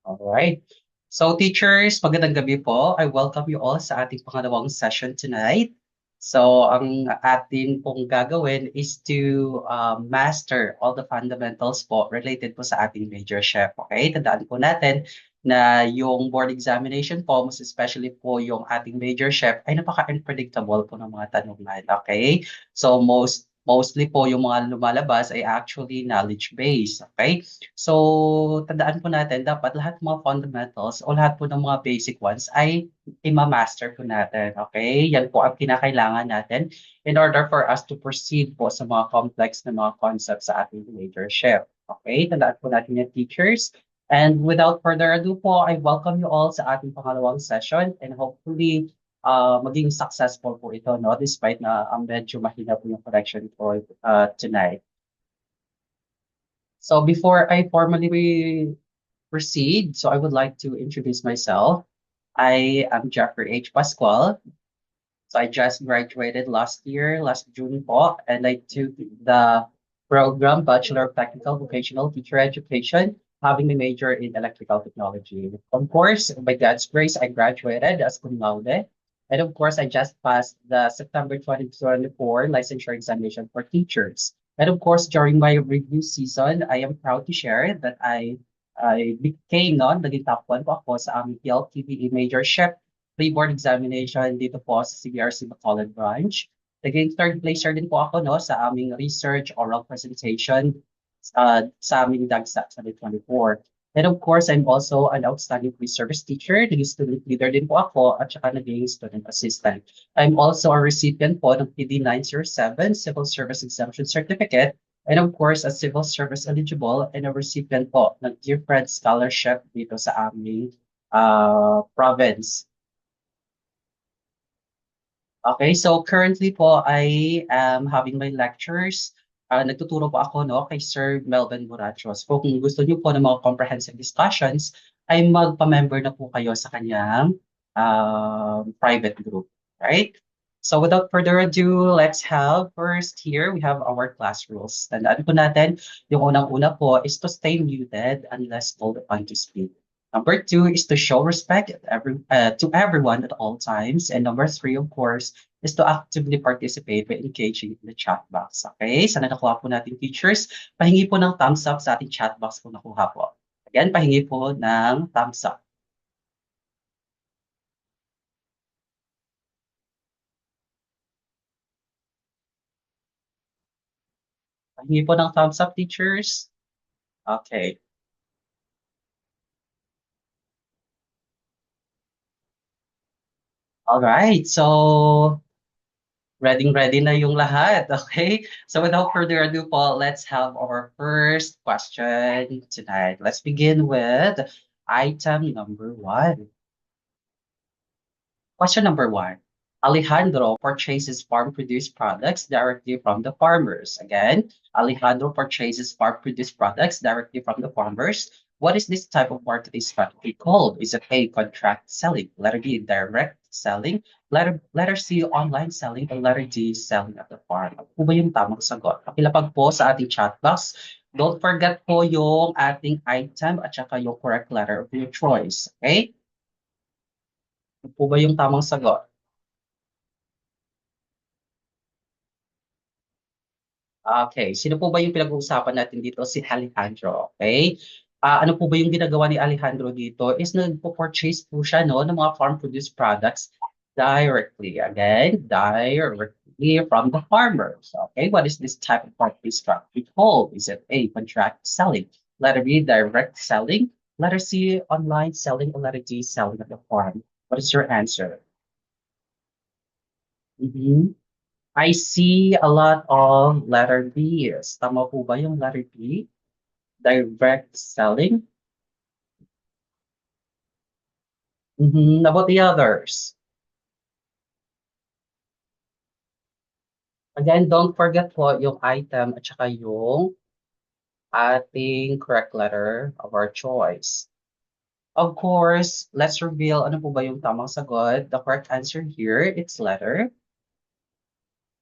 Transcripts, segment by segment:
Alright. So teachers, magandang gabi po. I welcome you all sa ating pangalawang session tonight. So ang atin pong gagawin is to master all the fundamentals po related po sa ating major chef. Okay? Tandaan po natin na yung board examination po, most especially po yung ating major chef, ay napaka-unpredictable po ng mga tanungan. Okay? So mostly po yung mga lumalabas ay actually knowledge-based. Okay? So, tandaan po natin, dapat lahat ng mga fundamentals o lahat po ng mga basic ones ay ima-master po natin. Okay? Yan po ang kinakailangan natin in order for us to proceed po sa mga complex na mga concepts sa ating leadership. Okay? Tandaan po natin yung teachers. And without further ado po, I welcome you all sa ating pangalawang session and hopefully maging successful po ito, no? Despite na medyo mahina po yung connection po tonight. So before I formally proceed, so I would like to introduce myself. I am Jeffrey H. Pascual. So I just graduated last year, last June po, and I took the program Bachelor of Technical Vocational Teacher Education, having a major in electrical technology. Of course, by God's grace, I graduated as cum laude. And of course, I just passed the September 2024 licensure examination for teachers. And of course, during my review season, I am proud to share that I became naging top 1 po ako sa aming PLTVE majorship pre-board examination dito po sa CBRC Bacolod branch. Naging third placer din po ako no, sa aming research oral presentation sa aming DAGSAT 2024. And of course, I'm also an outstanding pre-service teacher, naging student leader din po ako, at saka naging student assistant. I'm also a recipient po ng PD 907 Civil Service Exemption Certificate, and of course, a civil service eligible and a recipient po ng Dear Friend Scholarship dito sa aming province. Okay, so currently po I am having my lectures. Nagtuturo po ako no, kay Sir Melvin Borrachos. So kung gusto niyo po ng mga comprehensive discussions, ay magpa-member na po kayo sa kanyang private group. Right? So without further ado, let's have first here, we have our class rules. Tandaan po natin, yung unang-una po is to stay muted unless called upon to speak. Number two is to show respect to everyone at all times. And number three, of course, is to actively participate by engaging in the chat box. Okay? Sana nakuha po natin teachers. Pahingi po ng thumbs up sa ating chat box kung nakuha po. Again, pahingi po ng thumbs up. Pahingi po ng thumbs up, teachers. Okay. All right. So, ready na yung lahat. Okay? So without further ado po, let's have our first question tonight. Let's begin with item number one. Question number one. Alejandro purchases farm-produced products directly from the farmers. Again, Alejandro purchases farm-produced products directly from the farmers. What is this type of marketing strategy called? Is it A, contract selling, letter B, direct selling, letter C, online selling, or letter D, selling at the farm? Ano po ba yung tamang sagot? Pakilapag po sa ating chat box. Don't forget po yung ating item at saka yung correct letter of your choice. Okay? Ano po ba yung tamang sagot? Okay, sino po ba yung pinag-uusapan natin dito? Si Alejandro, okay? Ano po ba yung ginagawa ni Alejandro dito? Is nagpo-purchase po siya no, ng mga farm-produced products directly. Again, directly from the farmers. Okay, what is this type of marketing strategy called? Is it A, contract selling? Letter B, direct selling? Letter C, online selling? Or letter D, selling at the farm? What is your answer? Mhm. I see a lot of letter B's. Tama po ba yung letter B? Direct selling? About the others. Again, don't forget po yung item at saka yung ating correct letter of our choice. Of course, let's reveal ano po ba yung tamang sagot. The correct answer here, it's letter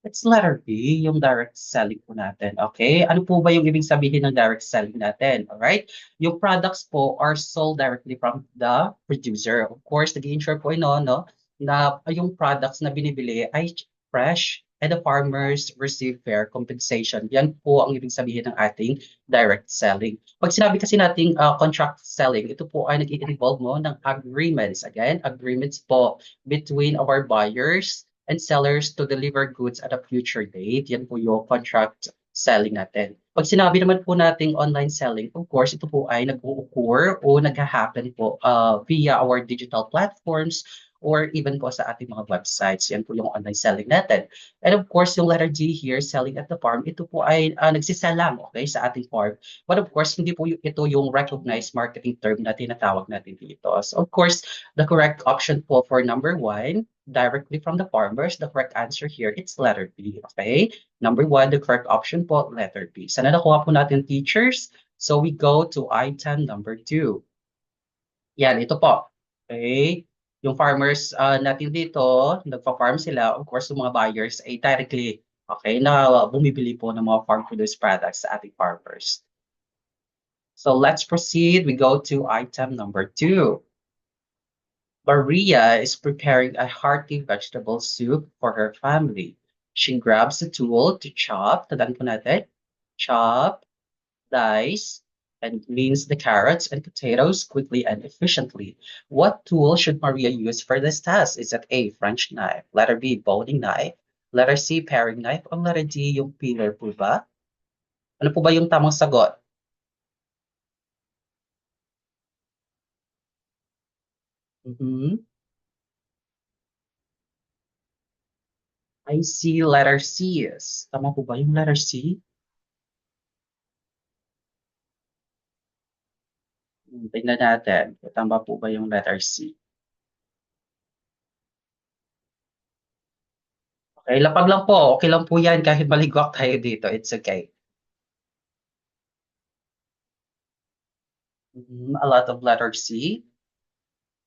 It's letter B, yung direct selling po natin. Okay? Ano po ba yung ibig sabihin ng direct selling natin? Alright? Yung products po are sold directly from the producer. Of course, nag-ensure po ino, no, na yung products na binibili ay fresh and the farmers receive fair compensation. Yan po ang ibig sabihin ng ating direct selling. Pag sinabi kasi nating contract selling, ito po ay nag-involve mo ng agreements. Again, agreements po between our buyers and sellers to deliver goods at a future date. Yan po yung contract selling natin. Pag sinabi naman po nating online selling, of course, ito po ay nag-occur o nag-happen po via our digital platforms or even po sa ating mga websites. Yan po yung online selling natin. And of course, yung letter G here, selling at the farm, ito po ay nagsisell lang, okay, sa ating farm. But of course, hindi po ito yung recognized marketing term na tinatawag natin dito. So of course, the correct option po for number one, directly from the farmers, the correct answer here, it's letter B, okay? Number one, the correct option po, letter B. Sana nakuha po natin, teachers. So we go to item number two. Yan, ito po. Okay? Yung farmers natin dito, nagpa-farm sila, of course, yung mga buyers ay directly, okay, na bumibili po ng mga farm-produced products sa ating farmers. So let's proceed. We go to item number two. Maria is preparing a hearty vegetable soup for her family. She grabs a tool to chop, tandaan po natin, chop, dice, and cleans the carrots and potatoes quickly and efficiently. What tool should Maria use for this task? Is it A, French knife, letter B, boning knife, letter C, paring knife, o letter D, yung peeler po ba? Ano po ba yung tamang sagot? Mhm. I see letter C is. Tama po ba yung letter C? Tingnan natin kung tama po ba yung letter C. Okay, lapag lang po. Okay lang po yan kahit maligwak tayo dito. It's okay. A lot of letter C.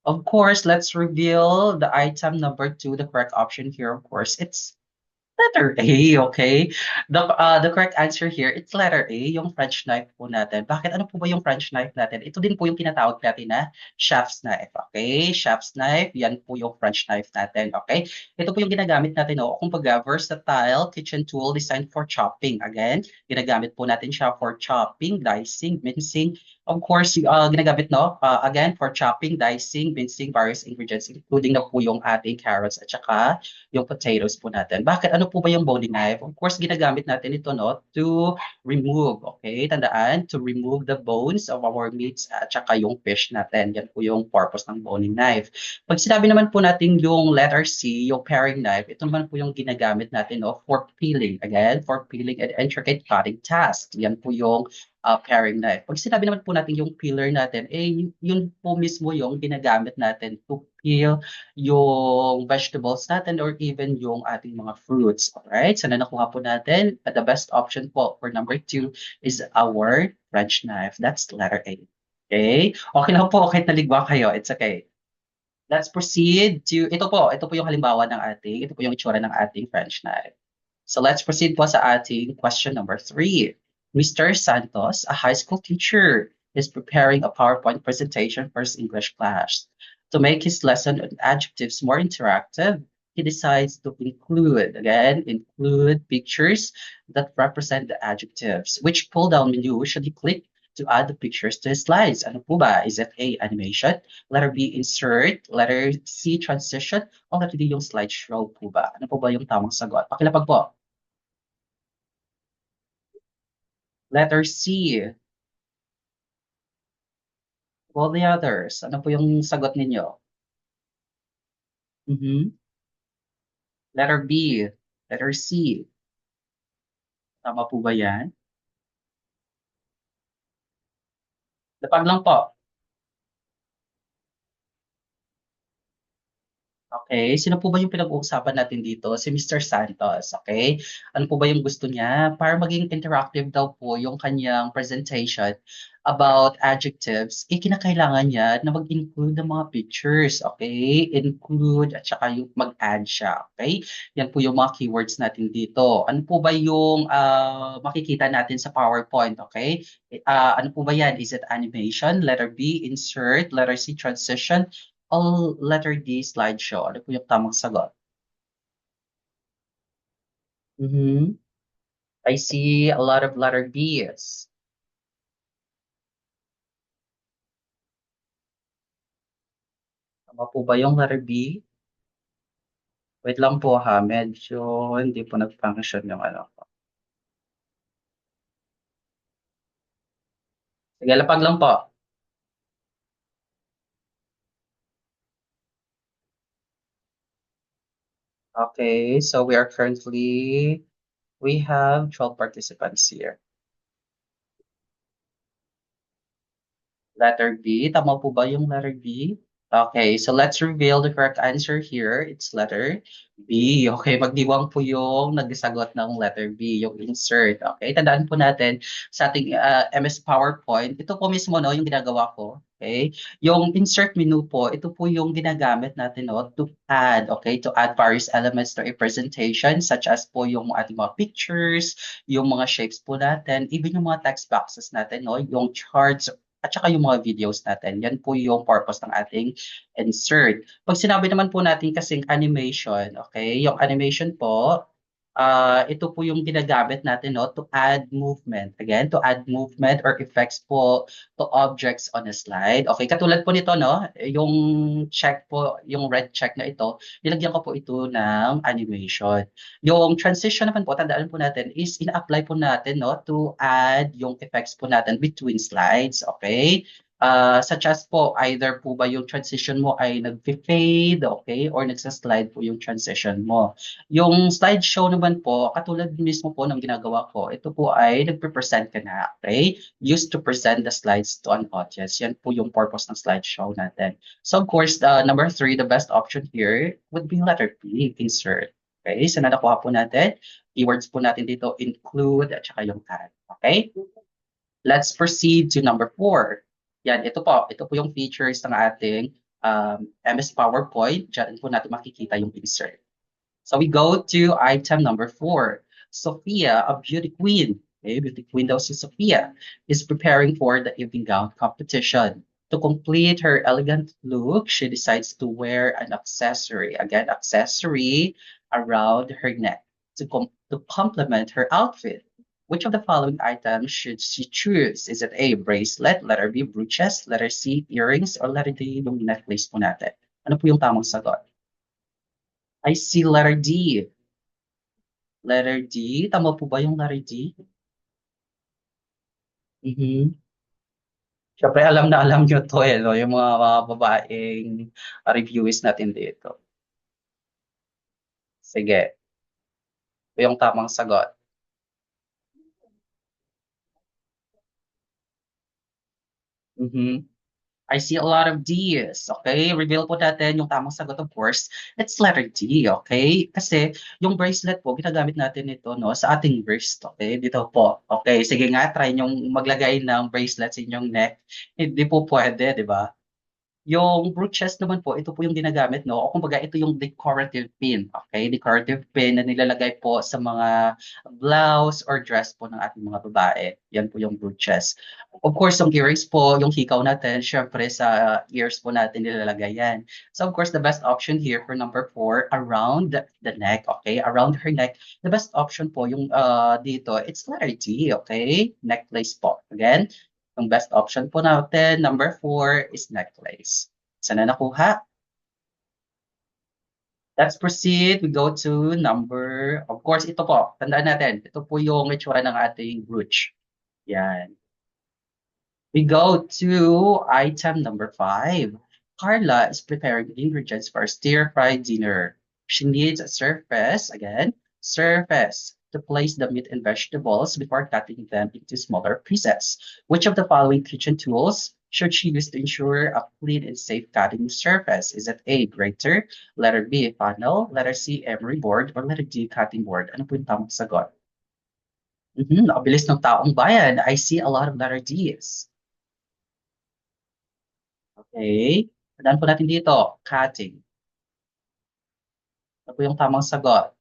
Of course, let's reveal the item number two, the correct option here. Of course, it's letter A, okay? The correct answer here, it's letter A, yung French knife po natin. Bakit? Ano po ba yung French knife natin? Ito din po yung tinatawag natin na chef's knife, okay? Chef's knife, yan po yung French knife natin, okay? Ito po yung ginagamit natin, no? Kumbaga, versatile kitchen tool designed for chopping. Again, ginagamit po natin siya for chopping, dicing, mincing. Of course, ginagamit, no? Again, for chopping, dicing, mincing various ingredients, including na po yung ating carrots at saka yung potatoes po natin. Bakit? Ano po ba yung boning knife? Of course, ginagamit natin ito, no, to remove, okay? Tandaan, to remove the bones of our meats at saka yung fish natin. Yan po yung purpose ng boning knife. Pag sinabi naman po natin yung letter C, yung paring knife, ito naman po yung ginagamit natin, no, for peeling. Again, for peeling and intricate cutting tasks. Yan po yung paring knife. Pag sinabi naman po natin yung peeler natin, yun po mismo yung ginagamit natin to peel yung vegetables natin or even yung ating mga fruits. Alright? So, na nakuha po natin. The best option po for number two is our French knife. That's letter A. Okay? Okay lang po kahit naligwa kayo. It's okay. Let's proceed to, ito po yung halimbawa ng ating, ito po yung itsura ng ating French knife. So let's proceed po sa ating question number three. Mr. Santos, a high school teacher, is preparing a PowerPoint presentation for his English class. To make his lesson on adjectives more interactive, he decides to include pictures that represent the adjectives. Which pull-down menu should he click to add the pictures to his slides? Ano po ba? Is it A, animation? Letter B, insert? Letter C, transition? O letter D, yung slideshow po ba? Ano po ba yung tamang sagot? Pakilapag po. Letter C. All the others. Ano po yung sagot ninyo? Mhm. Letter B. Letter C. Tama po ba yan? Lapag lang po. Okay, sino po ba yung pinag-uusapan natin dito? Si Mr. Santos, okay? Ano po ba yung gusto niya? Para maging interactive daw po yung kanyang presentation, about adjectives, kinakailangan niya na mag-include ng mga pictures, okay? Include at saka yung mag-add siya, okay? Yan po yung mga keywords natin dito. Ano po ba yung makikita natin sa PowerPoint, okay? Ano po ba yan? Is it animation? Letter B, insert. Letter C, transition. Or letter D, slideshow. Ano po yung tamang sagot? Mhm. I see a lot of letter B's. Tama po ba yung letter B? Wait lang po ha, medyo hindi po nag-function yung ano ko. Sige, lapag lang po. Okay, so we have 12 participants here. Letter B, tama po ba yung letter B? Okay, so let's reveal the correct answer here. It's letter B. Okay, magdiwang po yung nagsagot ng letter B, yung insert. Okay, tandaan po natin sa ating MS PowerPoint, ito po mismo no, yung ginagawa ko. Okay, yung insert menu po, ito po yung ginagamit natin no, to add, okay, to add various elements to a presentation such as po yung ating mga pictures, yung mga shapes po natin, even yung mga text boxes natin, no, yung charts, at saka yung mga videos natin. Yan po yung purpose ng ating insert. Pag sinabi naman po natin kasing animation, okay? Yung animation po, ito po yung ginagamit natin no, to add movement. Again, to add movement or effects po to objects on a slide. Okay, katulad po nito, no? Yung check po, yung red check na ito, nilagyan ko po ito ng animation. Yung transition naman po, tandaan po natin, is ina-apply po natin no, to add yung effects po natin between slides. Okay? Such as po, either po ba yung transition mo ay nag-fade, okay? Or nagsa-slide po yung transition mo. Yung slideshow naman po, katulad mismo po ng ginagawa ko, ito po ay nagpe-present ka na, okay? Used to present the slides to an audience. Yan po yung purpose ng slideshow natin. So of course, number three, the best option here would be letter B, insert. Okay, so nakuha po natin. Keywords po natin dito, include at saka yung add. Okay? Let's proceed to number four. Yan, ito po. Ito po yung features ng ating MS PowerPoint. Diyan po natin makikita yung insert. So we go to item number four. Sophia, a beauty queen, okay, beauty queen daw si Sophia, is preparing for the evening gown competition. To complete her elegant look, she decides to wear an accessory, again, accessory around her neck to complement her outfit. Which of the following items should she choose? Is it A, bracelet, letter B, brooches, letter C, earrings, or letter D, yung necklace po natin? Ano po yung tamang sagot? I see letter D. Letter D. Tama po ba yung letter D? Mhm. Siyempre, alam nyo to eh, no? Yung mga babaeng reviewers natin dito. Sige, ito yung tamang sagot. Mhm. I see a lot of D's. Okay? Reveal po natin yung tamang sagot, of course. It's letter D. Okay? Kasi yung bracelet po, ginagamit natin ito no, sa ating wrist. Okay? Dito po. Okay? Sige nga, try nyong maglagay ng bracelet sa inyong neck. Hindi po pwede, di ba? Yung brooches naman po, ito po yung ginagamit, no? O kumbaga, ito yung decorative pin. Okay? Decorative pin na nilalagay po sa mga blouse or dress po ng ating mga babae. Yan po yung brooches. Of course, yung earrings po, yung hikaw natin, syempre sa ears po natin nilalagay yan. So, of course, the best option here for number four, around the neck. Okay? Around her neck. The best option po yung dito, it's letter D. Okay? Necklace po. Again, ang best option po natin, number four, is necklace. Sana nakuha? Let's proceed. We go to number, of course, ito po. Tandaan natin, ito po yung itsura ng ating brooch. Yan. We go to item number five. Carla is preparing ingredients for a stir-fried dinner. She needs a surface, again, surface, to place the meat and vegetables before cutting them into smaller pieces. Which of the following kitchen tools should she use to ensure a clean and safe cutting surface? Is it A, grater, letter B, funnel, letter C, emery board, or letter D, cutting board? Ano po yung tamang sagot? Nakabilis ng taong bayan. I see a lot of letter Ds. Okay. Tandaan po natin dito, cutting. Ano po yung tamang sagot?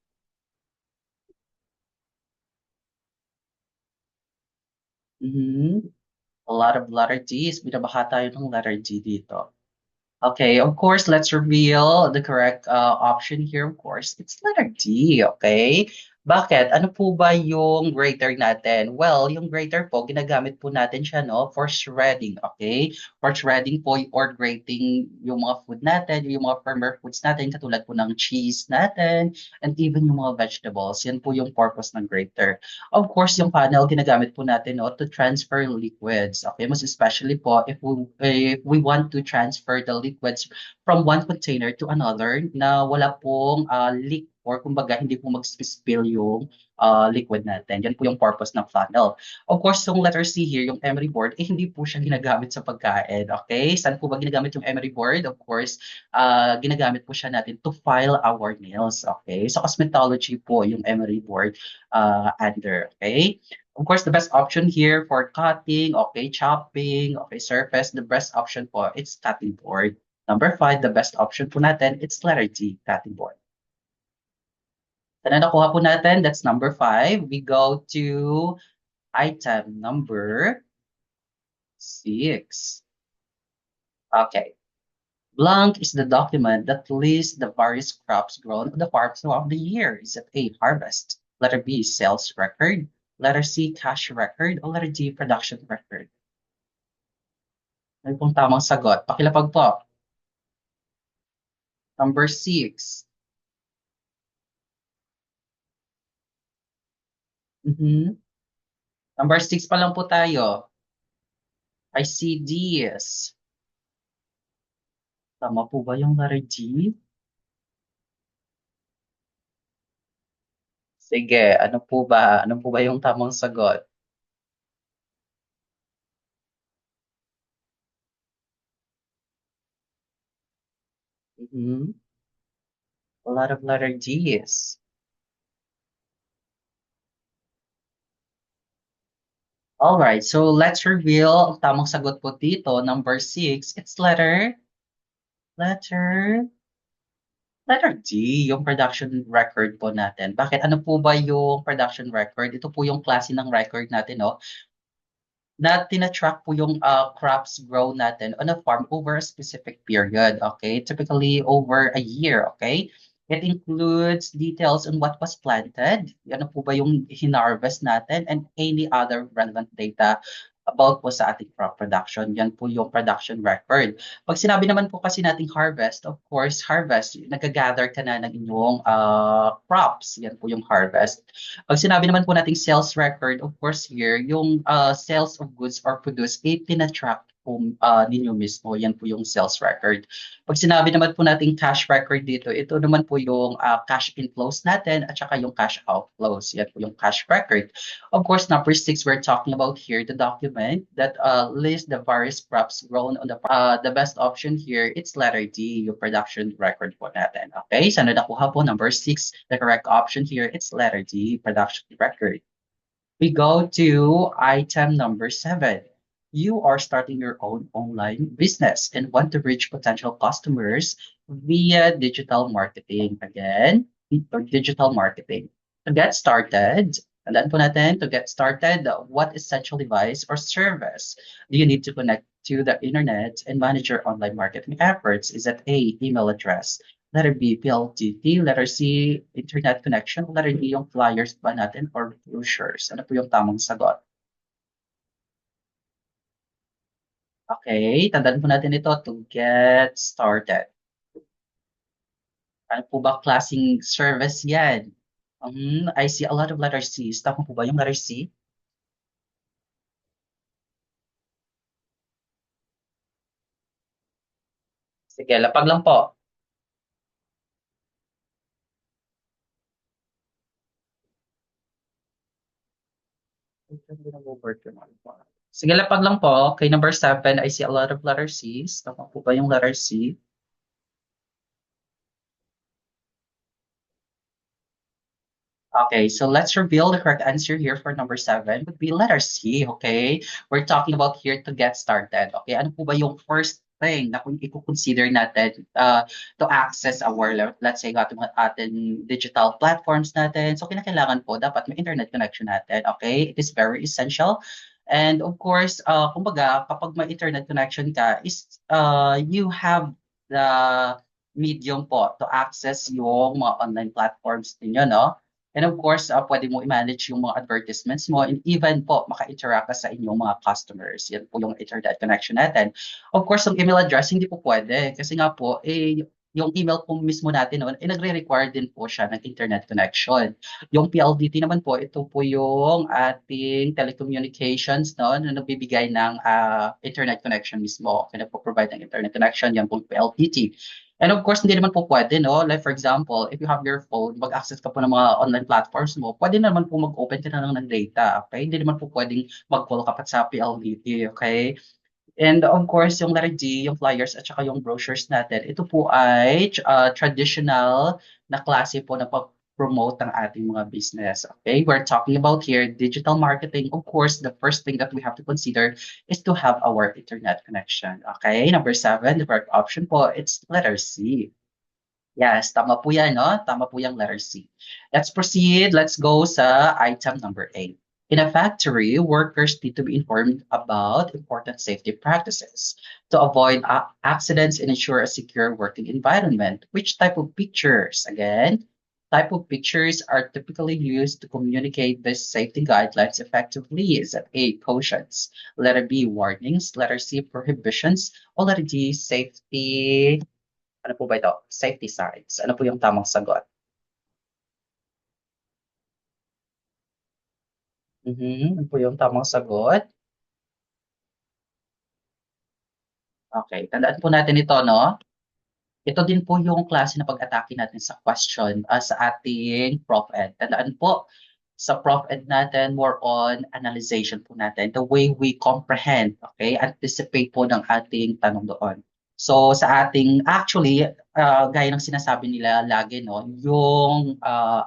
Mhm. A lot of letter Ds. Binabaha tayo ng letter D dito. Okay, of course, let's reveal the correct option here. Of course, it's letter D, okay? Bakit? Ano po ba yung grater natin? Well, yung grater po, ginagamit po natin siya, no, for shredding, okay? For shredding po or grating yung mga food natin, yung mga firmer foods natin, katulad po ng cheese natin, and even yung mga vegetables. Yan po yung purpose ng grater. Of course, yung panel ginagamit po natin, no, to transfer liquids. Okay, most especially po if we want to transfer the liquids from one container to another na wala pong leak or kumbaga hindi po mag-spill yung liquid natin. Yan po yung purpose ng funnel. Of course, yung letter C here, yung emery board, hindi po siya ginagamit sa pagkain. Okay? Saan po ba ginagamit yung emery board? Of course, ginagamit po siya natin to file our nails. Okay? So, cosmetology po yung emery board under. Okay? Of course, the best option here for cutting, okay, chopping, okay, surface, the best option po, it's cutting board. Number 5, the best option po natin, it's letter D, cutting board. So, na nakuha po natin, that's number 5. We go to item number 6. Okay. Blank is the document that lists the various crops grown on the farm throughout the year. Is it A, harvest? Letter B, sales record? Letter C, cash record? O letter D, production record? Ano pong tamang sagot? Pakilapag po. Number 6. Mhm. Number 6 pa lang po tayo. I see Ds. Tama po ba yung letter D? Sige, ano po ba? Ano po ba yung tamang sagot? Mhm. A lot of letter Ds. Alright, so let's reveal ang tamang sagot po dito, number 6. It's letter, letter D, yung production record po natin. Bakit? Ano po ba yung production record? Ito po yung klase ng record natin, no? Na tina-track po yung crops grow natin on a farm over a specific period, okay? Typically over a year, okay? It includes details on what was planted, ano po ba yung hinarvest natin, and any other relevant data about po sa ating crop production. Yan po yung production record. Pag sinabi naman po kasi nating harvest, of course, harvest, nag-gather ka na ng inyong crops. Yan po yung harvest. Pag sinabi naman po nating sales record, of course here, yung sales of goods or produce, tina-track po ninyo mismo. Yan po yung sales record. Pag sinabi naman po nating cash record dito, ito naman po yung cash inflows natin at saka yung cash outflows. Yan po yung cash record. Of course, number 6, we're talking about here the document that lists the various crops grown on the best option here, it's letter D, yung production record po natin. Okay, so nakuha po number 6, the correct option here, it's letter D, production record. We go to item number 7. You are starting your own online business and want to reach potential customers via digital marketing. Again, digital marketing. To get started, tandaan po natin, to get started, what essential device or service do you need to connect to the internet and manage your online marketing efforts? Is it A, email address? Letter B, PLDT. Letter C, internet connection. Letter D, yung flyers ba natin or brochures? Ano po yung tamang sagot? Okay, tandaan po natin ito to get started. Ano po ba klaseng service yan? I see a lot of letter C's. Tama po ba yung letter C? Sige, lapag lang po. Sige, lapag lang po. Okay, number 7, I see a lot of letter C's. Tama po ba yung letter C? Okay, so let's reveal the correct answer here for number 7 would be letter C, okay? We're talking about here to get started, okay? Ano po ba yung first thing na kung i-consider natin to access our, let's say, ating digital platforms natin. So, kinakailangan po, dapat may internet connection natin. Okay? It is very essential. And of course, kumbaga, kapag may internet connection ka, you have the medium po to access yung mga online platforms ninyo, no? And of course, pwede mo i-manage yung mga advertisements mo and even po maka-interact ka sa inyong mga customers. Yan po yung internet connection natin. Of course, yung email address, hindi po pwede. Kasi nga po, yung email po mismo natin noon, nagre-require din po siya ng internet connection. Yung PLDT naman po, ito po yung ating telecommunications no, na nagbibigay ng internet connection mismo. Kaya po-provide ng internet connection, yan po yung PLDT. And of course, hindi naman po pwede, no? Like for example, if you have your phone, mag-access ka po ng mga online platforms mo, pwede naman po mag-open ka na lang ng data, okay? Hindi naman po pwedeng mag-call ka pa sa PLDT, okay? And of course, yung letter D, yung flyers at saka yung brochures natin, ito po ay traditional na klase po na promote ng ating mga business. Okay, we're talking about here digital marketing. Of course, the first thing that we have to consider is to have our internet connection. Okay, number seven, the correct option po, it's letter C. Yes, tama po yan, no? Tama po yung letter C. Let's proceed. Let's go sa item number 8. In a factory, workers need to be informed about important safety practices to avoid accidents and ensure a secure working environment. Which type of pictures? Again, type of pictures are typically used to communicate these safety guidelines effectively. Is that A, cautions, letter B, warnings, letter C, prohibitions, or letter D, safety ano po ba ito? Safety signs. Ano po yung tamang sagot? Ano po yung tamang sagot? Okay, tandaan po natin ito, no? Ito din po yung klase na pag-atake natin sa question sa ating Prof Ed. Tandaan po, sa Prof Ed natin, more on analyzation po natin, the way we comprehend, okay? Anticipate po ng ating tanong doon. So sa ating, actually, gaya ng sinasabi nila lagi, no, yung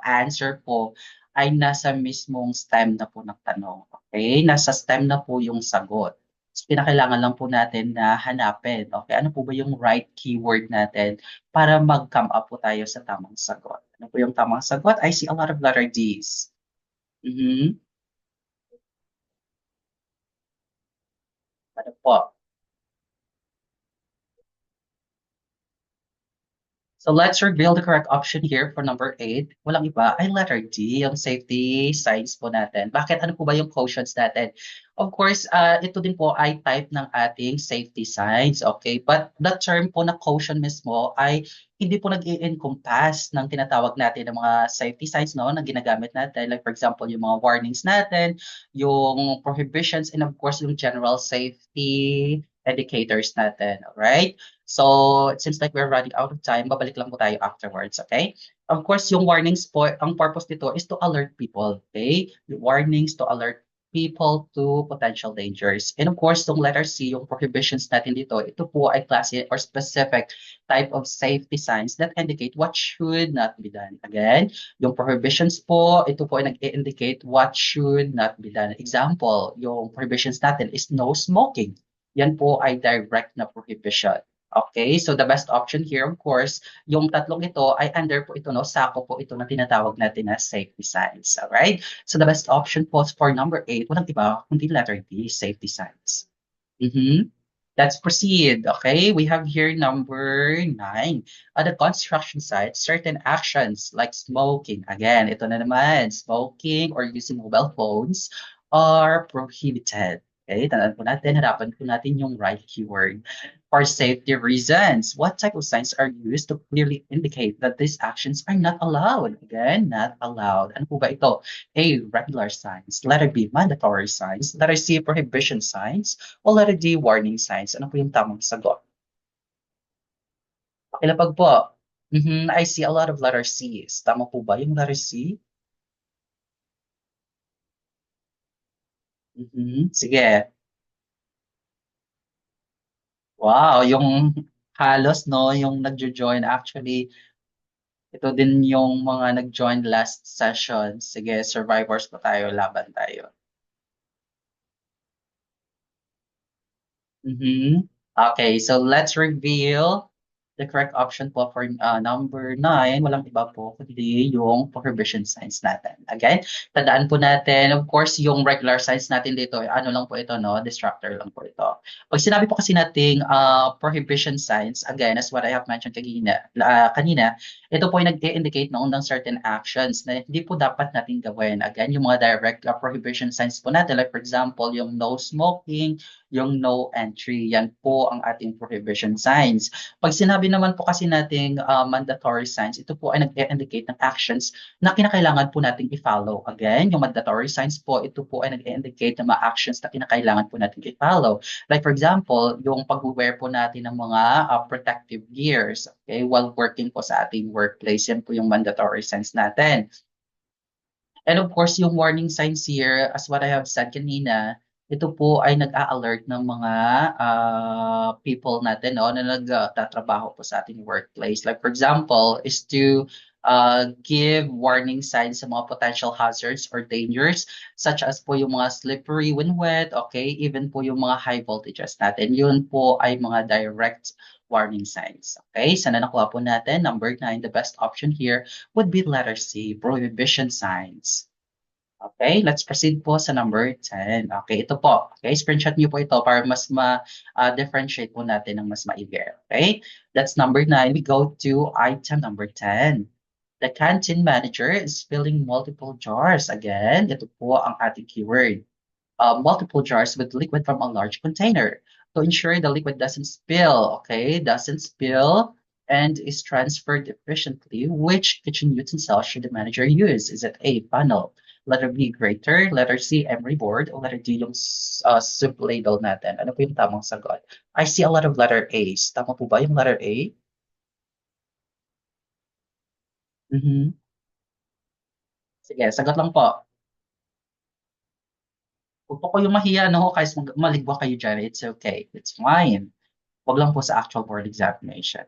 answer po ay nasa mismong stem na po ng tanong. Okay? Nasa stem na po yung sagot. So, pinakailangan lang po natin na hanapin, okay, ano po ba yung right keyword natin para mag-come up po tayo sa tamang sagot. Ano po yung tamang sagot? I see a lot of letter Ds. Mhm. Ano po? So let's reveal the correct option here for number 8. Walang iba ay letter D, yung safety signs po natin. Bakit? Ano po ba yung quotients natin? Of course, ito din po ay type ng ating safety signs. Okay? But the term po na quotient mismo ay hindi po nag-i-encompass ng tinatawag natin ng mga safety signs no, na ginagamit natin. Like for example, yung mga warnings natin, yung prohibitions, and of course, yung general safety indicators natin. Alright? So, it seems like we're running out of time. Babalik lang po tayo afterwards, okay? Of course, yung warnings po, ang purpose nito is to alert people, okay? Yung warnings to alert people to potential dangers. And of course, yung letter C, yung prohibitions natin dito, ito po ay klase or specific type of safety signs that indicate what should not be done. Again, yung prohibitions po, ito po ay nag-indicate what should not be done. Example, yung prohibitions natin is no smoking. Yan po ay direct na prohibition. Okay, so the best option here, of course, yung tatlong ito ay under po ito, no? Sako po ito na tinatawag natin na safety signs. Alright? So the best option po for number 8, walang iba, kundi letter D, safety signs. Mhm. Let's proceed. Okay, we have here number 9. At the construction site, certain actions like smoking, again, ito na naman, smoking or using mobile phones are prohibited. Okay, tandaan po natin, harapan po natin yung right keyword. For safety reasons, what type of signs are used to clearly indicate that these actions are not allowed? Again, not allowed. Ano po ba ito? A, regular signs. Letter B, mandatory signs. Letter C, prohibition signs. O letter D, warning signs. Ano po yung tamang sagot? Pakilapag po. I see a lot of letter C's. Tama po ba yung letter C? Sige. Wow, yung halos, no, yung nagjo-join. Actually, ito din yung mga nag-join last session. Sige, survivors pa tayo, laban tayo. Mhm. Okay, so let's reveal the correct option po for number 9. Walang iba po kundi yung prohibition signs natin. Again, tandaan po natin, of course, yung regular signs natin dito, ano lang po ito, no? Distractor lang po ito. Pag sinabi po kasi nating prohibition signs, again, as what I have mentioned kanina, ito po ay nag-indicate noon ng certain actions na hindi po dapat natin gawin. Again, yung mga direct prohibition signs po natin, like for example, yung no smoking, yung no entry. Yan po ang ating prohibition signs. Pag sinabi naman po kasi nating mandatory signs, ito po ay nag-indicate ng actions na kinakailangan po nating i-follow. Again, yung mandatory signs po, ito po ay nag-indicate ng mga actions na kinakailangan po nating i-follow. Like for example, yung pag-wear po natin ng mga protective gears, okay, while working po sa ating workplace, yan po yung mandatory signs natin. And of course, yung warning signs here, as what I have said kanina, ito po ay nag-a-alert ng mga people natin no, na nagtatrabaho po sa ating workplace. Like for example, is to give warning signs sa mga potential hazards or dangers such as po yung mga slippery when wet, okay, even po yung mga high voltages natin. Yun po ay mga direct warning signs. Okay, sana nakuha po natin. Number 9, the best option here would be letter C, prohibition signs. Okay, let's proceed po sa number 10. Okay, ito po. Okay, screenshot niyo po ito para mas ma-differentiate po natin ng mas maigi. Okay, that's number 9. We go to item number 10. The canteen manager is filling multiple jars. Again, ito po ang ating keyword. Multiple jars with liquid from a large container to ensure the liquid doesn't spill, okay, doesn't spill and is transferred efficiently. Which kitchen utensil should the manager use? Is it A, funnel, letter B, grater, letter C, emery board, or letter D, yung soup ladle natin? Ano po yung tamang sagot? I see a lot of letter A's. Tama po ba yung letter A? Mhm. Sige, sagot lang po. Huwag po kayong mahiya, no? Kahit maligwa kayo dyan, it's okay. It's fine. Huwag lang po sa actual board examination.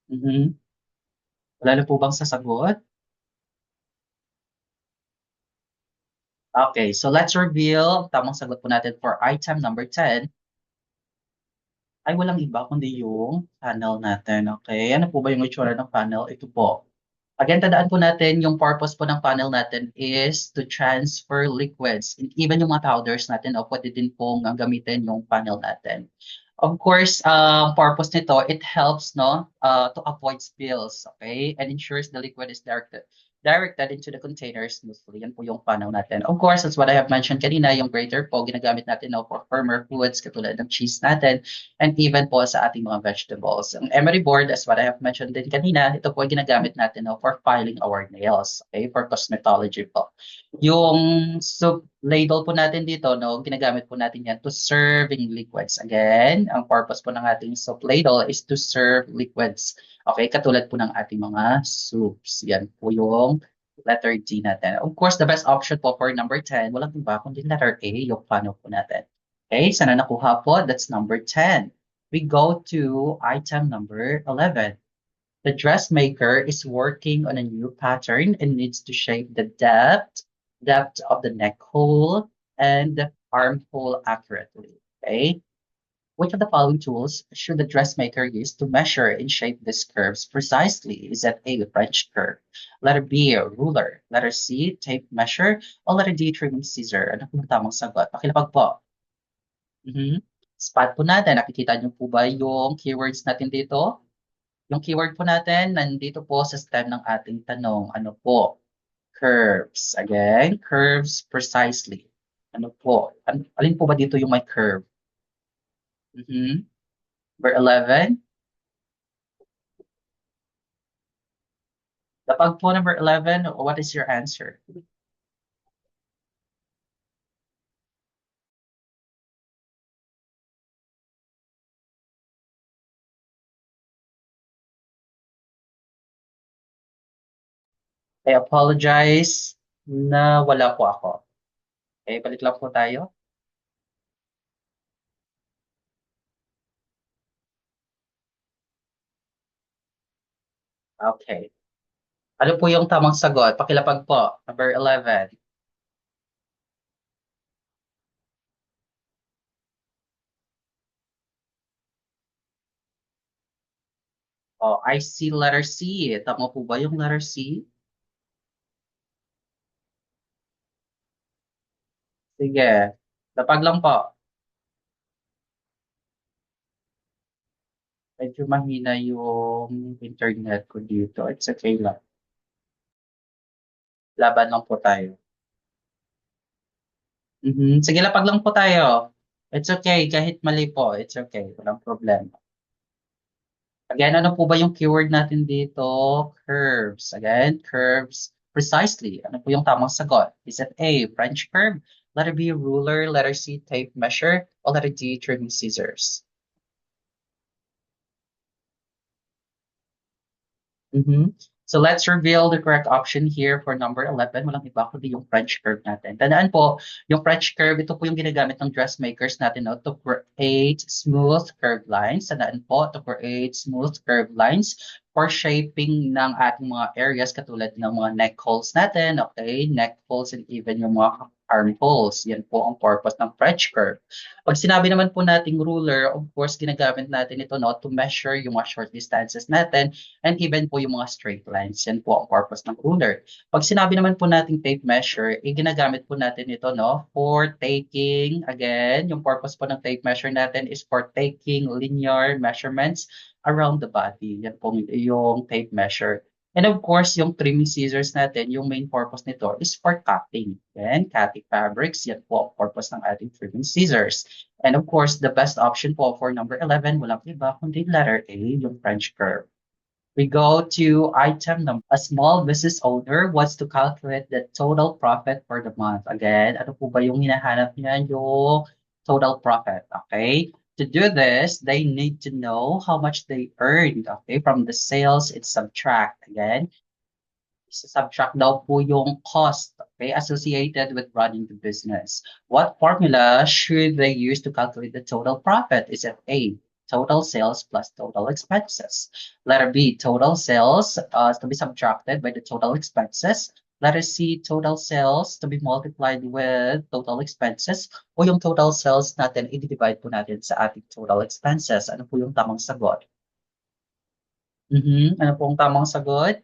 Mhm. Wala na po bang sasagot? Okay, so let's reveal. Tamang sagot po natin for item number 10 ay walang iba kundi yung panel natin. Okay, ano po ba yung itsura ng panel? Ito po. Again, tandaan po natin yung purpose po ng panel natin is to transfer liquids. And even yung mga powders natin, o pwede din pong gamitin yung panel natin. Of course, purpose nito, it helps no to avoid spills, okay? And ensures the liquid is directed into the container smoothly. Yan po yung panaw natin. Of course, as what I have mentioned kanina, yung grater po, ginagamit natin no, for firmer foods, katulad ng cheese natin, and even po sa ating mga vegetables. Ang emery board, as what I have mentioned din kanina, ito po ginagamit natin no, for filing our nails, okay? For cosmetology po. Yung soup ladle po natin dito, no, ginagamit po natin yan to serving liquids. Again, ang purpose po ng ating soup ladle is to serve liquids. Okay, katulad po ng ating mga soups. Yan po yung letter D natin. Of course, the best option po for number 10, walang iba kundi letter A, yung paano po natin. Okay, sana nakuha po. That's number 10. We go to item number 11. The dressmaker is working on a new pattern and needs to shape the depth of the neck hole and the armhole accurately. Okay. Which of the following tools should the dressmaker use to measure and shape these curves precisely? Is that A, French curve? Letter B, a ruler. Letter C, tape measure. O letter D, trimming scissor. Ano po ang tamang sagot? Pakilapag po. Mhm. Spot po natin. Nakikita niyo po ba yung keywords natin dito? Yung keyword po natin, nandito po sa stem ng ating tanong. Ano po? Curves. Again, curves precisely. Ano po? Alin po ba dito yung may curve? Mhm. Number 11. Kapag po number 11, what is your answer? I apologize na wala po ako. Okay, balik lang po tayo. Okay. Ano po yung tamang sagot? Pakilapag po. Number 11. Oh, I see letter C. Tama po ba yung letter C? Sige. Lapag lang po. Medyo mahina yung internet ko dito. It's okay lang. Laban lang po tayo. Sige, lapag lang po tayo. It's okay. Kahit mali po, it's okay. Walang problema. Again, ano po ba yung keyword natin dito? Curves. Again, curves. Precisely. Ano po yung tamang sagot? Is it A, French curve? Letter B, ruler? Letter C, tape measure? Or letter D, trimming scissors? Mhm. So let's reveal the correct option here for number 11. Walang iba kundi yung French curve natin. Tandaan po, yung French curve, ito po yung ginagamit ng dressmakers natin, no, to create smooth curved lines. Tandaan po, to create smooth curved lines for shaping ng ating mga areas katulad ng mga neck holes natin, okay? Neck holes and even yung mga arm holes. Yan po ang purpose ng French curve. Pag sinabi naman po nating ruler, of course, ginagamit natin ito, no, to measure yung mga short distances natin and even po yung mga straight lines. Yan po ang purpose ng ruler. Pag sinabi naman po nating tape measure, ginagamit po natin ito, no, for taking, again, yung purpose po ng tape measure natin is for taking linear measurements around the body. Yan po yung tape measure. And of course, yung trimming scissors natin, yung main purpose nito is for cutting. Then, cutting fabrics, yan po ang purpose ng ating trimming scissors. And of course, the best option po for number 11, walang iba kundi letter A, yung French curve. We go to item number. A small business owner wants to calculate the total profit for the month. Again, ano po ba yung hinahanap niya? Yung total profit. Okay? To do this, they need to know how much they earned. Okay? From the sales, it's subtract. Again, subtract daw po yung cost, okay, associated with running the business. What formula should they use to calculate the total profit? Is it A, total sales plus total expenses? Letter B, total sales to be subtracted by the total expenses. Letter C, total sales to be multiplied with total expenses. O yung total sales natin, i-divide po natin sa ating total expenses. Ano po yung tamang sagot? Ano po ang tamang sagot?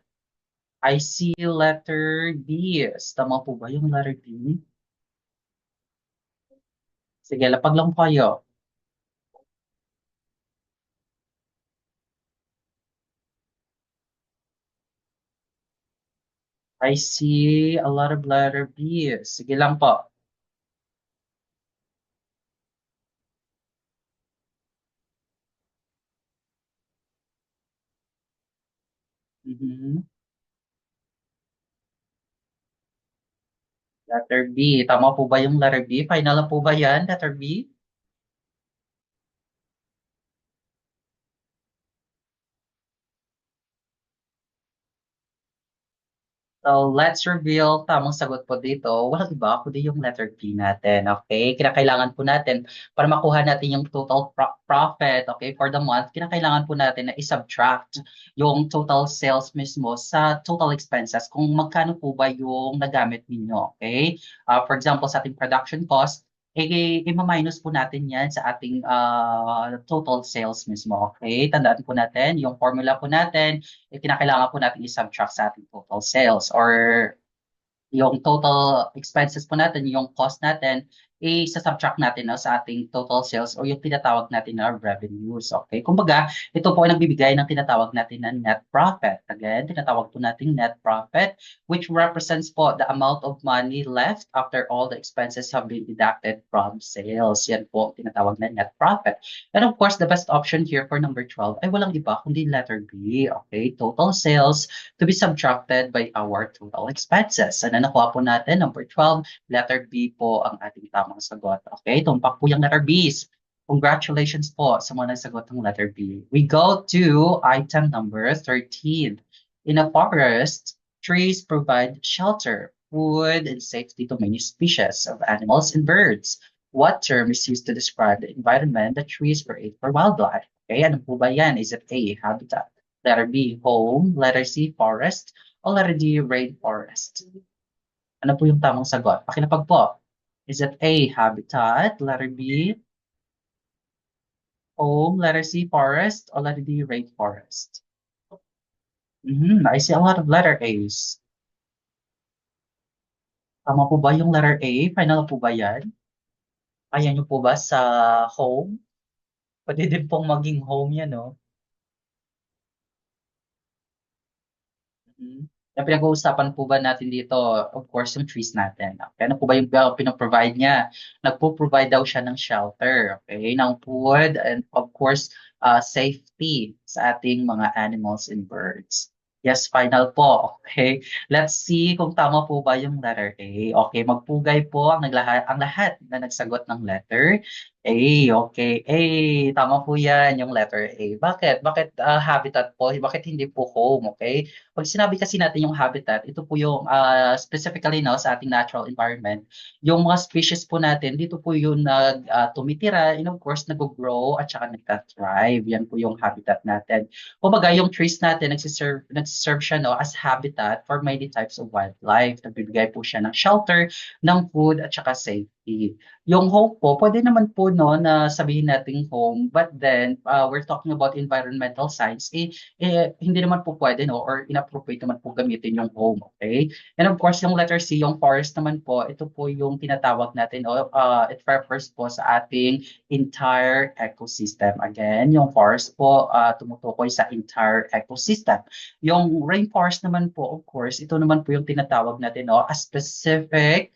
I see letter B. Tama po ba yung letter B? Sige, lapag lang po kayo. I see a lot of letter B. Sige lang po. Mhm. Letter B. Tama po ba yung letter B? Final na po ba yan, letter B? So, let's reveal tamang sagot po dito. Walang iba kundi yung letter P natin. Okay? Kinakailangan po natin para makuha natin yung total profit, okay, for the month, kinakailangan po natin na i-subtract yung total sales mismo sa total expenses kung magkano po ba yung nagamit ninyo. Okay? For example, sa ating production cost, i-minus po natin yan sa ating total sales mismo. Okay? Tandaan po natin, yung formula po natin, kinakailangan po natin i-subtract sa ating total sales or yung total expenses po natin, yung cost natin, i-subtract natin no, sa ating total sales o yung tinatawag natin na revenues. Okay? Kumbaga, ito po ay nagbibigay ng tinatawag natin na net profit. Again, tinatawag po natin net profit, which represents po the amount of money left after all the expenses have been deducted from sales. Yan po ang tinatawag na net profit. And of course, the best option here for number 12 ay walang iba kundi letter B. Okay? Total sales to be subtracted by our total expenses. Ano nakuha po natin? Number 12, letter B po ang ating tamang sagot. Okay, tumpak po yung letter B's. Congratulations po sa mga nagsagot ng letter B. We go to item number 13. In a forest, trees provide shelter, food, and safety to many species of animals and birds. What term is used to describe the environment that trees create for wildlife? Okay, ano po ba yan? Is it A, habitat? Letter B, home. Letter C, forest. O letter D, rainforest. Ano po yung tamang sagot? Pakilapag po. Is it A, habitat? Letter B, home. Letter C, forest. O letter D, rainforest. I see a lot of letter A's. Tama po ba yung letter A? Final po ba yan? Ayan nyo po ba sa home? Pwede din pong maging home yan, no? Mhm. Yung pinag-uusapan po ba natin dito, of course, yung trees natin. Okay, ano po ba yung pinaprovide niya? Nagpo-provide daw siya ng shelter, okay, ng food, and of course, safety sa ating mga animals and birds. Yes, final po. Okay. Let's see kung tama po ba yung letter A. Okay, magpugay po ang lahat na nagsagot ng letter A. Okay. A, tama po yan, yung letter A. Bakit? Bakit habitat po? Bakit hindi po home? Okay. Pag sinabi kasi natin yung habitat, ito po yung specifically now sa ating natural environment, yung mga species po natin, dito po yung tumitira, and of course, nag-grow at saka nagka-thrive. Yan po yung habitat natin. Kumbaga, yung trees natin, nagsiserve siya no, as habitat for many types of wildlife. Nagbibigay po siya ng shelter, ng food, at saka safety. Yung home po, pwede naman po no, na sabihin natin home, but then we're talking about environmental science, hindi naman po pwede, no? Or inappropriate naman po gamitin yung home, okay? And of course, yung letter C, yung forest naman po, ito po yung tinatawag natin, it refers po sa ating entire ecosystem. Again, yung forest po, tumutukoy sa entire ecosystem. Yung rainforest naman po, of course, ito naman po yung tinatawag natin, no? A specific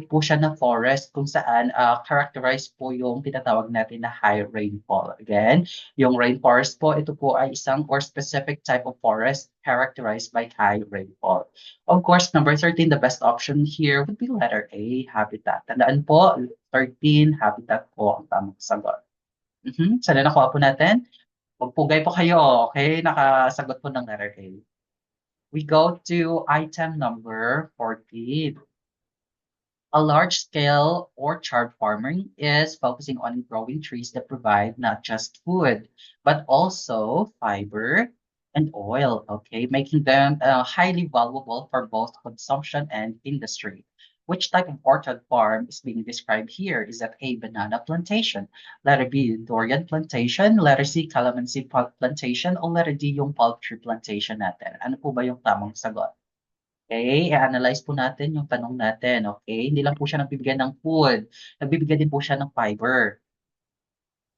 po siya na forest kung saan characterized po yung tinatawag natin na high rainfall. Again, yung rainforest po, ito po ay isang or specific type of forest characterized by high rainfall. Of course, number 13, the best option here would be letter A, habitat. Tandaan po, 13, habitat po ang tamang sagot. Sana nakuha po natin. Magpugay po kayo, okay? Nakasagot po ng letter A. We go to item number 14. A large-scale orchard farming is focusing on growing trees that provide not just food, but also fiber and oil, okay, making them highly valuable for both consumption and industry. Which type of orchard farm is being described here? Is that A, banana plantation, letter B, durian plantation, letter C, calamansi plantation, o letter D, yung palm tree plantation natin? Ano po ba yung tamang sagot? Okay, i-analyze po natin yung tanong natin, okay? Hindi lang po siya nagbibigay ng food, nagbibigay din po siya ng fiber.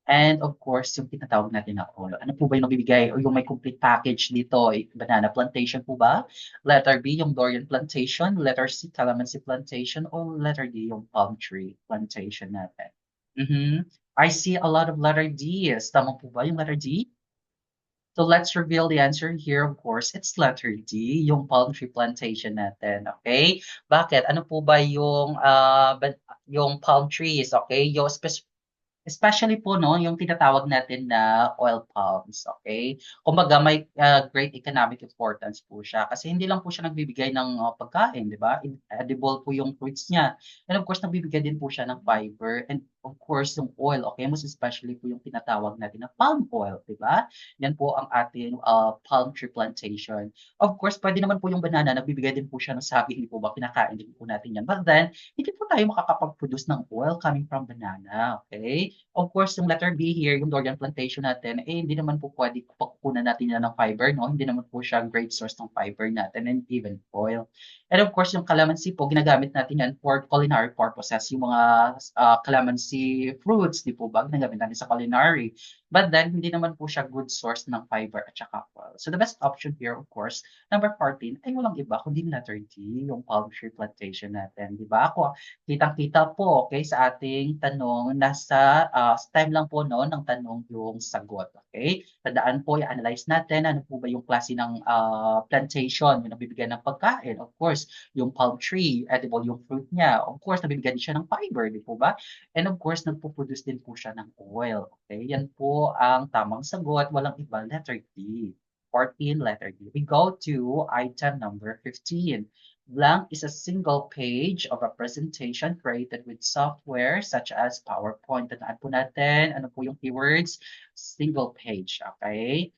And of course, yung tinatawag natin na oil. Ano po ba yung nabibigay o yung may complete package dito? Banana plantation po ba? Letter B, yung durian plantation. Letter C, calamansi plantation. O letter D, yung palm tree plantation natin. I see a lot of letter D's. Tama po ba yung letter D? So let's reveal the answer here. Of course, it's letter D, yung palm tree plantation natin. Okay? Bakit? Ano po ba yung yung palm trees? Okay? Yung especially po no, yung tinatawag natin na oil palms, okay? Kumbaga may great economic importance po siya kasi hindi lang po siya nagbibigay ng pagkain, di ba? Edible po yung fruits niya. And of course, nagbibigay din po siya ng fiber and of course yung oil, okay? Most especially po yung tinatawag natin na palm oil, di ba? Yan po ang ating palm tree plantation. Of course, pwede naman po yung banana, nagbibigay din po siya ng saging, hindi po ba? Kinakain din po natin yan. But then, hindi po tayo makakapag-produce ng oil coming from banana, okay? Of course, yung letter B here, yung durian plantation natin, hindi naman po pwede pagkukunan natin yan ng fiber, no? Hindi naman po siya great source ng fiber natin and even oil. And of course, yung calamansi po, ginagamit natin yan for culinary purposes. Yung mga calamansi fruits, di po ba? Ginagamit natin sa culinary. But then, hindi naman po siya good source ng fiber at saka oil. So the best option here, of course, number 14, ay walang iba kundi letter D, yung palm tree plantation natin. Di ba? Ako, kitang-kita po, okay, sa ating tanong, nasa time lang po no, ng tanong yung sagot, okay? Tandaan po, i-analyze natin ano po ba yung klase ng plantation, yung nabibigyan ng pagkain. Of course, yung palm tree, edible yung fruit niya. Of course, nabibigyan din siya ng fiber, di po ba? And of course, nagpo-produce din po siya ng oil, okay? Yan po ang tamang sagot, walang iba, letter D. 14, letter D. We go to item number 15. Blank is a single page of a presentation created with software such as PowerPoint. Tandaan po natin, ano po yung keywords? Single page, okay?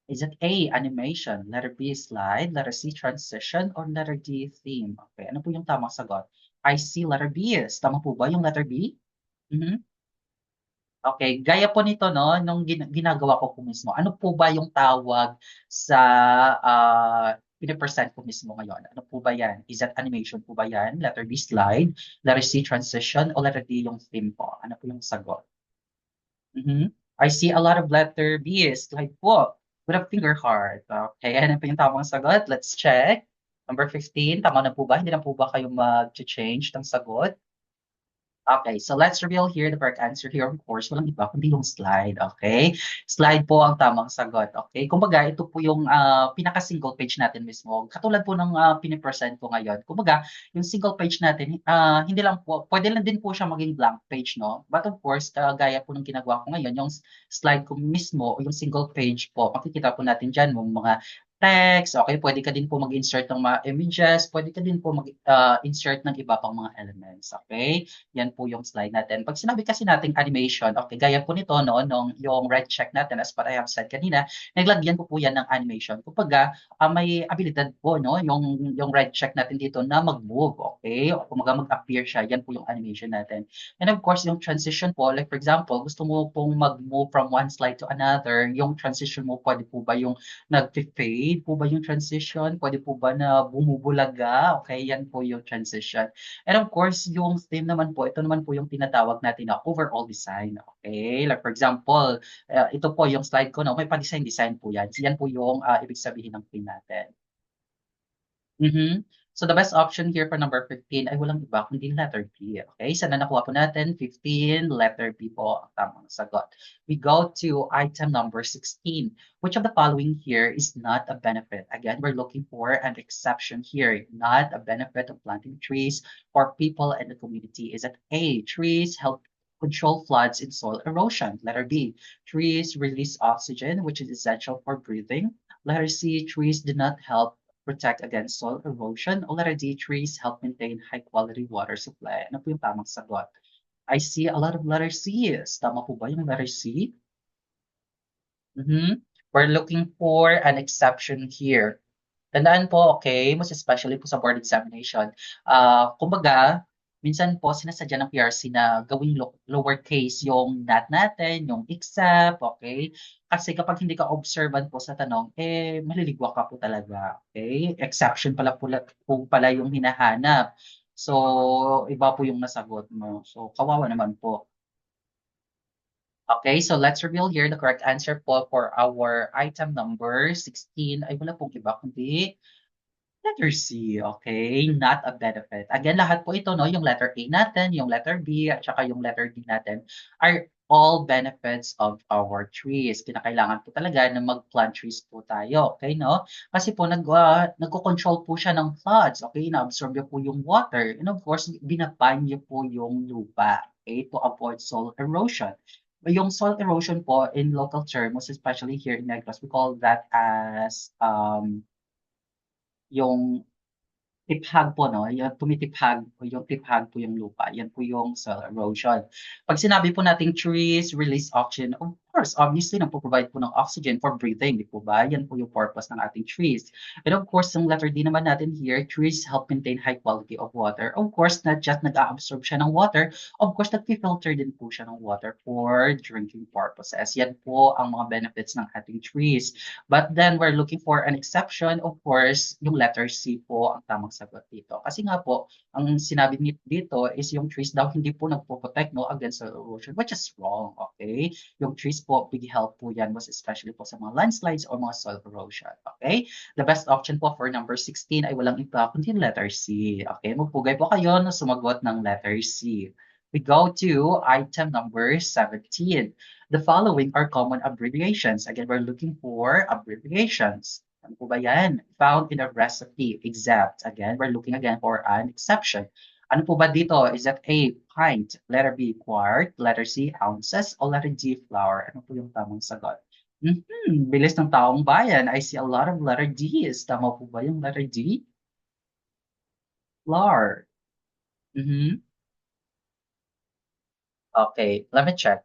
Is it A, animation, letter B, slide, letter C, transition, or letter D, theme? Okay, ano po yung tamang sagot? I see letter B is. Tama po ba yung letter B? Mhm. Okay, gaya po nito 'no, nung ginagawa ko po mismo. Ano po ba yung tawag sa, pine-present ko mismo ngayon? Ano po ba 'yan? Is that animation po ba 'yan? Letter B, slide. Letter C, transition. O letter D, yung theme po? Ano po yung sagot? Mhm. I see a lot of letter B, slide po. With a finger heart. Okay, ano po yung tamang sagot? Let's check. Number 15, tama na po ba? Hindi na po ba kayo mag-change ng sagot? Okay, so let's reveal here the correct answer here. Of course, walang iba kundi yung slide. Okay? Slide po ang tamang sagot. Okay? Kumbaga, ito po yung pinaka-single page natin mismo. Katulad po ng pinipresent ko ngayon. Kumbaga, yung single page natin, hindi lang po, pwede lang din po siya maging blank page, no? But of course, gaya po ng ginagawa ko ngayon, yung slide ko mismo, o yung single page po, makikita po natin dyan yung mga text, okay, pwede ka din po mag-insert ng mga images, pwede ka din po mag-insert ng iba pang mga elements, okay? Yan po yung slide natin. Pag sinabi kasi nating animation, okay, gaya po nito, no, nung yung red check natin, as what I have said kanina, naglagyan ko po yan ng animation. Kumbaga, may abilidad po, no, yung red check natin dito na mag-move, okay? O kumbaga mag-appear siya, yan po yung animation natin. And of course, yung transition po, like for example, gusto mo pong mag-move from one slide to another, yung transition mo, pwede po ba yung nag-fade po ba yung transition? Pwede po ba na bumubulaga? Okay, yan po yung transition. And of course, yung theme naman po, ito naman po yung tinatawag natin na overall design. Okay? Like for example, ito po yung slide ko, no? May pa-design-design po yan. So yan po yung ibig sabihin ng theme natin. Mhm. So the best option here for number 15 ay walang iba kundi letter B. Okay, sana nakuha po natin 15, letter B po ang tamang sagot. We go to item number 16. Which of the following here is not a benefit? Again, we're looking for an exception here. Not a benefit of planting trees for people and the community. Is it A, trees help control floods and soil erosion? Letter B, trees release oxygen, which is essential for breathing. Letter C, trees do not help protect against soil erosion. O letter D, trees help maintain high-quality water supply. Ano po yung tamang sagot? I see a lot of letter C's. Tama po ba yung letter C? Mhm. We're looking for an exception here. Tandaan po, okay, most especially po sa board examination, kumbaga, minsan po sinasadya ng PRC na gawing lowercase yung not natin, yung except, okay? Kasi kapag hindi ka observant po sa tanong, maliligwa ka po talaga, okay? Exception pala yung hinahanap. So, iba po yung nasagot mo. So, kawawa naman po. Okay, so let's reveal here the correct answer po for our item number 16. Ay, wala pong iba, kundi letter C, okay? Not a benefit. Again, lahat po ito, no? Yung letter A natin, yung letter B, at saka yung letter D natin are all benefits of our trees. Kinakailangan po talaga na mag-plant trees po tayo, okay, no? Kasi po nagko-control po siya ng floods, okay? Na-absorb niyo po yung water. And of course, binaban niyo po yung lupa, okay? To avoid soil erosion. Yung soil erosion po in local terms, especially here in Negros, we call that as yung tiphag po 'no, yung tumitiphag o yung tiphag po yung lupa, yan po yung soil erosion. 'Pag sinabi po nating trees release oxygen, of course, obviously nagpo-provide po ng oxygen for breathing, 'di po ba? Yan po yung purpose ng ating trees. And of course, yung letter D naman natin here, trees help maintain high quality of water. Of course, not just nag-a-absorb siya ng water, of course, nagfi-filter din po siya ng water for drinking purposes. Yan po ang mga benefits ng ating trees. But then we're looking for an exception, of course, yung letter C po ang tamang sagot dito. Kasi nga po, ang sinabi dito is yung trees daw hindi po nagpo-protect no, against soil erosion, which is wrong, okay? Yung trees po, big help po yan, most especially po sa mga landslides or mga soil erosion, okay? The best option po for number 16 ay walang iba kundi letter C, okay? Magpugay po kayo na sumagot ng letter C. We go to item number 17. The following are common abbreviations. Again, we're looking for abbreviations. Ano po ba yan? Found in a recipe. Except, again, we're looking again for an exception. Ano po ba dito? Is that A, pint, letter B, quart, letter C, ounces, o letter D, flour? Ano po yung tamang sagot? Bilis ng taong bayan. I see a lot of letter D's. Tama po ba yung letter D? Flour. Mhm. Okay, let me check.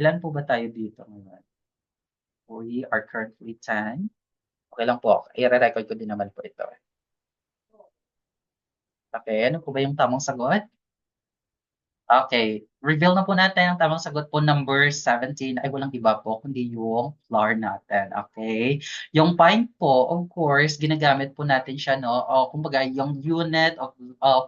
Ilan po ba tayo dito ngayon? We are currently 10. Okay lang po. I-record ko din naman po ito. Okay, ano po ba yung tamang sagot? Okay. Reveal na po natin ang tamang sagot po, number 17 ay walang iba po kundi yung flour natin, okay? Yung pint po, of course, ginagamit po natin siya, no? O kumbaga, yung unit of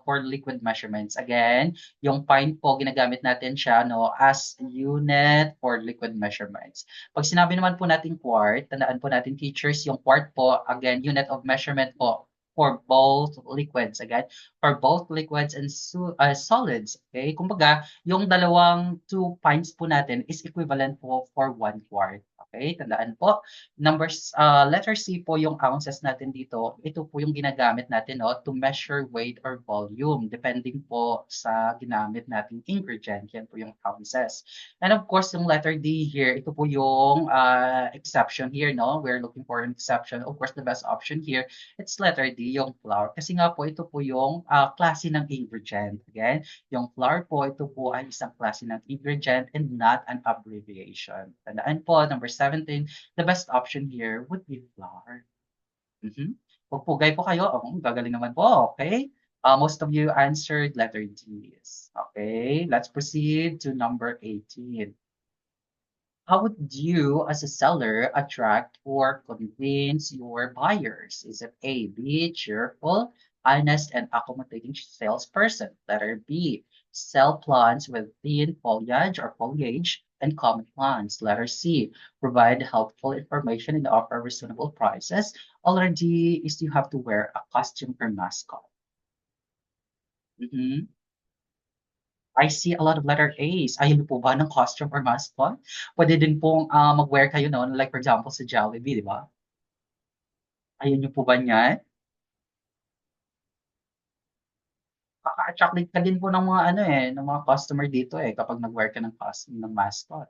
for liquid measurements. Again, yung pint po, ginagamit natin siya, no, as unit for liquid measurements. Pag sinabi naman po natin quart, tandaan po natin teachers, yung quart po, again, unit of measurement po for both liquids. Again, for both liquids and solids. Okay? Kumbaga, yung dalawang 2 pints po natin is equivalent po for 1 quart. Okay? Tandaan po. Letter C po yung ounces natin dito. Ito po yung ginagamit natin, no, to measure weight or volume depending po sa ginamit nating ingredient. Yan po yung ounces. And of course, yung letter D here, ito po yung exception here, no? We're looking for an exception. Of course, the best option here, it's letter D, yung flour. Kasi nga po, ito po yung klase ng ingredient. Again, yung flour po, ito po ay isang klase ng ingredient and not an abbreviation. Tandaan po, number 17, the best option here would be flour. Mhm. Pugpugay po kayo. Oh, gagaling naman po. Okay. Most of you answered letter D. Okay, let's proceed to number 18. How would you, as a seller, attract or convince your buyers? Is it A, be cheerful, honest, and accommodating salesperson? Letter B, sell plants with thin foliage and common plants. Letter C, provide helpful information and offer reasonable prices. Or letter D is you have to wear a costume or mascot. Mhm. I see a lot of letter A's. Ayaw niyo po ba ng costume or mascot? Pwede din pong mag-wear kayo no'n, like for example sa Jollibee, di ba? Ayaw niyo po ba niyan? Kaka-attract din ka din po ng mga ano eh, ng mga customer dito eh, kapag nag-wear ka ng costume ng mascot.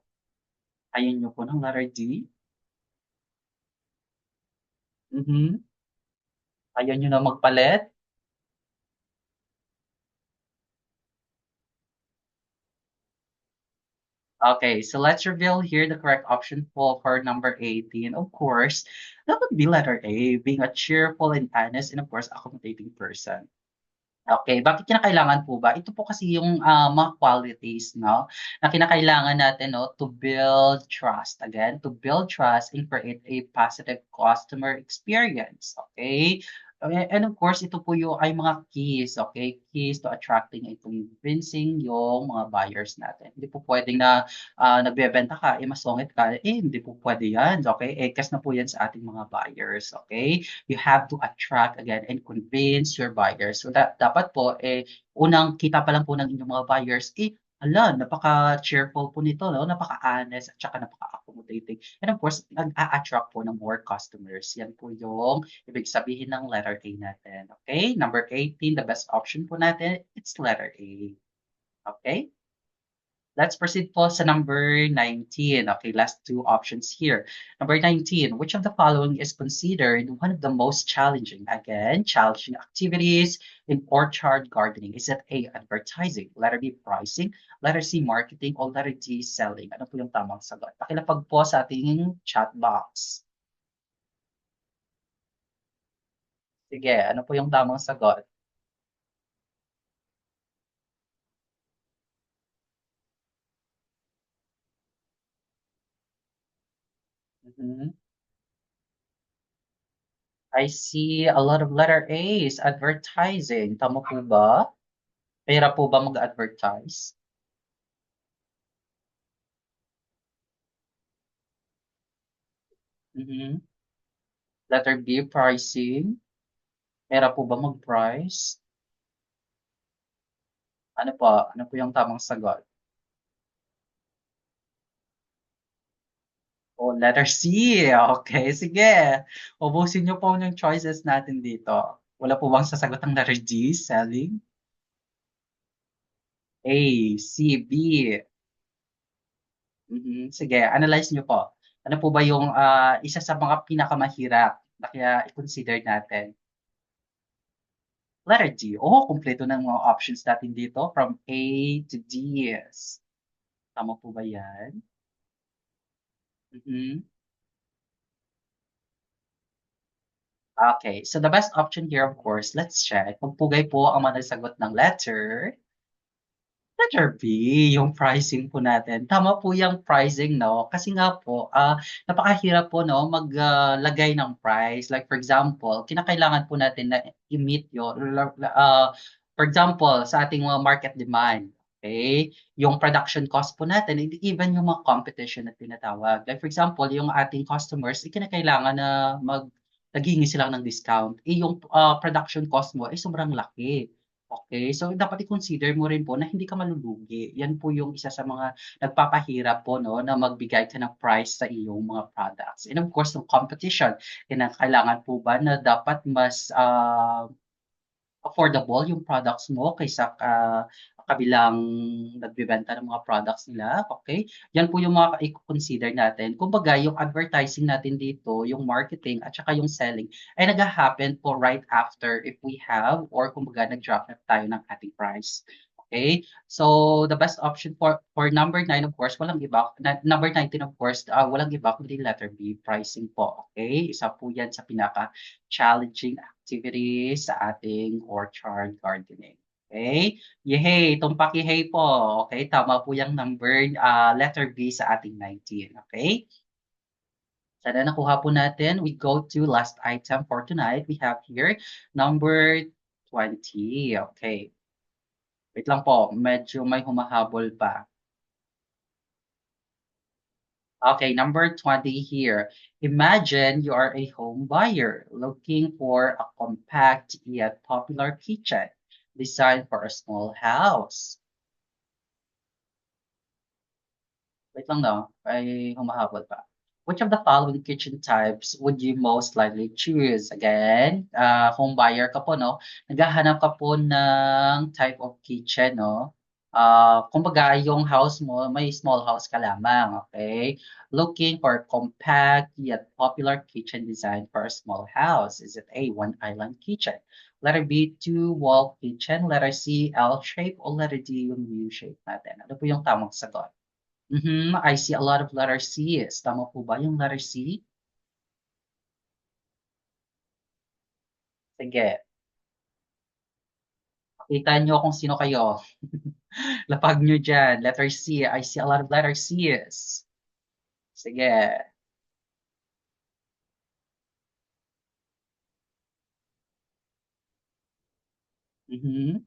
Ayaw niyo po ng letter D? Mhm. Ayaw niyo na magpalit? Okay, so let's reveal here the correct option for number 18. Of course, that would be letter A, being a cheerful and honest and of course accommodating person. Okay, bakit kinakailangan po ba? Ito po kasi yung mga qualities, no, na kinakailangan natin, no, to build trust. Again, to build trust and create a positive customer experience. Okay? And of course, ito po yung ay mga keys, okay? Keys to attracting and convincing yung mga buyers natin. Hindi po pwedeng na nagbebenta ka, masungit ka, hindi po pwede yan, okay? Kas na po yan sa ating mga buyers, okay? You have to attract again and convince your buyers. So dapat po unang kita pa lang po ng inyong mga buyers, hala, napaka-cheerful po nito, no? Napaka-honest at saka napaka-accommodating. And of course, nag-a-attract po ng more customers. Yan po yung ibig sabihin ng letter A natin. Okay? Number 18, the best option po natin, it's letter A. Okay? Let's proceed po sa number 19. Okay, last two options here. Number 19, which of the following is considered one of the most challenging? Again, challenging activities in orchard gardening. Is it A, advertising? Letter B, pricing? Letter C, marketing? O letter D, selling? Ano po yung tamang sagot? Pakilapag po sa ating chat box. Sige, ano po yung tamang sagot? Mhm. I see a lot of letter A's. Advertising. Tama po ba? Pera po ba mag-advertise? Mhm. Letter B, pricing. Pera po ba mag-price? Ano po? Ano po yung tamang sagot? O, letter C. Okay, sige. Ubusin niyo po yung choices natin dito. Wala po bang sasagot ang letter G, selling? A, C, B. Sige, analyze niyo po. Ano po ba yung isa sa mga pinakamahirap na kaya i-consider natin? Letter D. Oh, kumpleto ng mga options natin dito from A to D. Yes. Tama po ba yan? Mhm. Okay, so the best option here, of course, let's check. Kung pugay po ang mga nagsagot ng letter Letter B, yung pricing po natin. Tama po yung pricing, no? Kasi nga po, napakahirap po, no, maglagay ng price. Like, for example, kinakailangan po natin na i-meet for example, sa ating mga market demand. Okay? Yung production cost po natin, and even yung mga competition na tinatawag. Like, for example, yung ating customers, kinakailangan na naghingi sila ng discount. Yung production cost mo ay sobrang laki. Okay, so dapat i-consider mo rin po na hindi ka malulugi. Yan po yung isa sa mga nagpapahirap po, no, na magbigay ka ng price sa iyong mga products. And of course, yung competition, kailangan po ba na dapat mas affordable yung products mo kaysa kabilang nagbebenta ng mga products nila, okay? Yan po yung mga i-consider natin. Kumbaga, yung advertising natin dito, yung marketing at saka yung selling ay nag-happen po right after if we have or kumbaga nag-drop na tayo ng ating price. Okay? So, the best option for number 9, of course, walang iba. Number 19, of course, walang iba kundi letter B, pricing po. Okay? Isa po yan sa pinaka-challenging activities sa ating orchard gardening. Okay? Yehey! Tumpak yehey po. Okay? Tama po yung number, letter B sa ating 19. Okay? Sana nakuha po natin. We go to last item for tonight. We have here number 20. Okay. Wait lang po. Medyo may humahabol pa. Okay, number 20 here. Imagine you are a home buyer looking for a compact yet popular kitchen designed for a small house. Wait lang no, ay humahabol pa. Which of the following kitchen types would you most likely choose? Again, home buyer ka po, no? Naghahanap ka po ng type of kitchen, no? Kumbaga, yung house mo, may small house ka lamang, okay? Looking for compact yet popular kitchen design for a small house. Is it A, one island kitchen? Letter B, two wall kitchen. Letter C, L shape. O letter D, yung U shape natin. Ano po yung tamang sagot? I see a lot of letter C's. Tama po ba yung letter C? Sige, kita nyo kung sino kayo. Lapag nyo dyan. Letter C. I see a lot of letter C's. Sige. Mhm.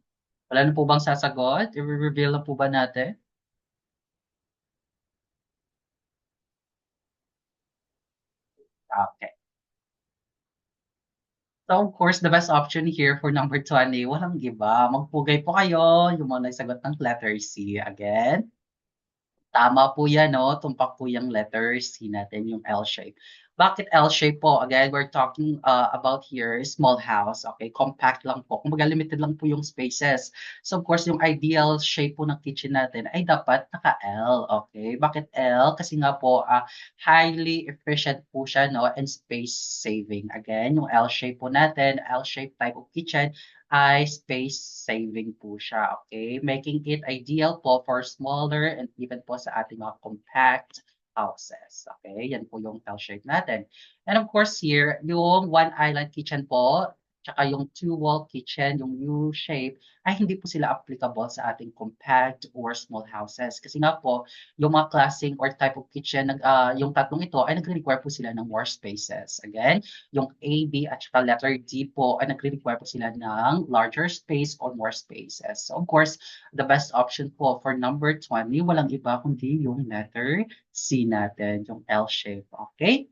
Wala na po bang sasagot? I-reveal na po ba natin? Okay. So, of course, the best option here for number 20, walang iba. Magpugay po kayo, yung mga nagsagot ng letter C. Again, tama po yan, no? Tumpak po yung letters, C natin, yung L shape. Bakit L shape po? Again, we're talking about here, small house, okay? Compact lang po. Kumbaga, limited lang po yung spaces. So, of course, yung ideal shape po ng kitchen natin ay dapat naka-L, okay? Bakit L? Kasi nga po, highly efficient po siya, no? And space saving. Again, yung L shape po natin, L shape type of kitchen, ay space saving po siya, okay? Making it ideal po for smaller and even po sa ating mga compact houses. Okay, yan po yung L-shape natin. And of course here, yung one island kitchen po, tsaka yung two-wall kitchen, yung U-shape, ay hindi po sila applicable sa ating compact or small houses. Kasi nga po, yung mga classing or type of kitchen, yung tatlong ito ay nagre-require po sila ng more spaces. Again, yung A, B, at saka letter D po ay nagre-require po sila ng larger space or more spaces. So of course, the best option po for number 20, walang iba kundi yung letter C natin, yung L shape. Okay?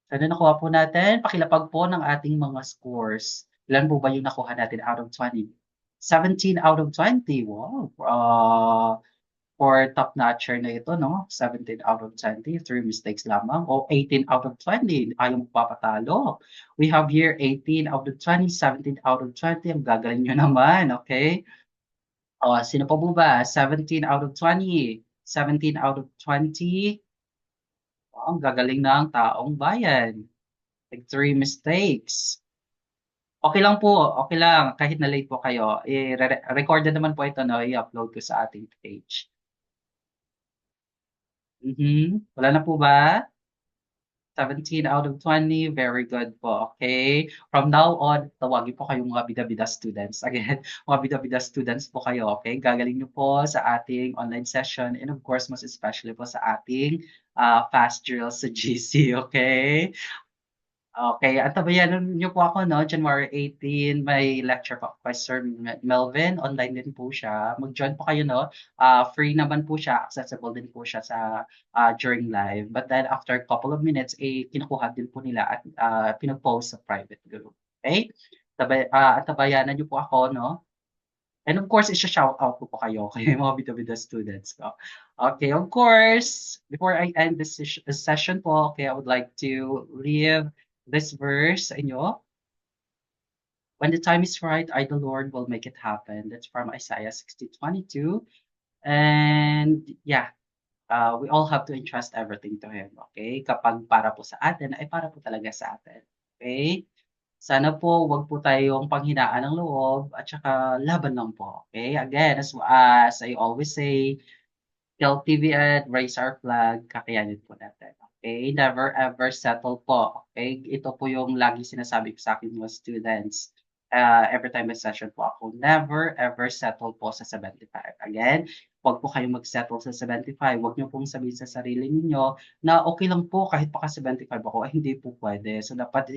So, ano nakuha po natin? Pakilapag po ng ating mga scores. Ilan po ba yung nakuha natin out of 20? 17 out of 20. Wow. For top notcher na ito, no? 17 out of 20, 3 mistakes lamang. O 18 out of 20, ayaw mo papatalo. We have here 18 out of 20, 17 out of 20. Ang gagaling nyo naman, okay? O, sino pa po ba? 17 out of 20. 17 out of 20. Oh, ang gagaling ng taong bayan. Like 3 mistakes. Okay lang po, okay lang. Kahit na late po kayo. Recorded naman po ito, no? I-upload ko sa ating page. Wala na po ba? 17 out of 20, very good po, okay? From now on, tawagin po kayong mga bida-bida students. Again, mga bida-bida students po kayo, okay? Gagaling niyo po sa ating online session and of course, most especially po sa ating fast drills sa GC, okay? Okay, at tabayanan niyo po ako 'no, January 18 may lecture po kay Sir Melvin, online din po siya. Mag-join po kayo 'no, free naman po siya, accessible din po siya sa, during live. But then after a couple of minutes, eh, kinukuha din po nila at, pino-post sa private group, okay? At tabayanan niyo po ako 'no, and of course isha-shoutout ko po kayo, kayo yung mga bida-bida students ko. Okay, of course, before I end this session po, okay, I would like to read this verse sa inyo. When the time is right, I, the Lord, will make it happen. That's from Isaiah 60:22. And yeah, we all have to entrust everything to Him. Okay? Kapag para po sa atin, ay para po talaga sa atin. Okay? Sana po wag po tayong panghinaan ng loob at saka laban lang po. Okay? Again, as I always say, tell TVN, raise our flag, kakayanin po natin. Okay? Never ever settle po. Okay? Ito po yung lagi sinasabi ko sa akin mga students. Every time may session po ako, never ever settle po sa 75. Again, wag po kayong mag-settle sa 75. Wag niyo pong sabihin sa sarili niyo na okay lang po kahit paka 75 ako. Ay, hindi po pwede. So dapat,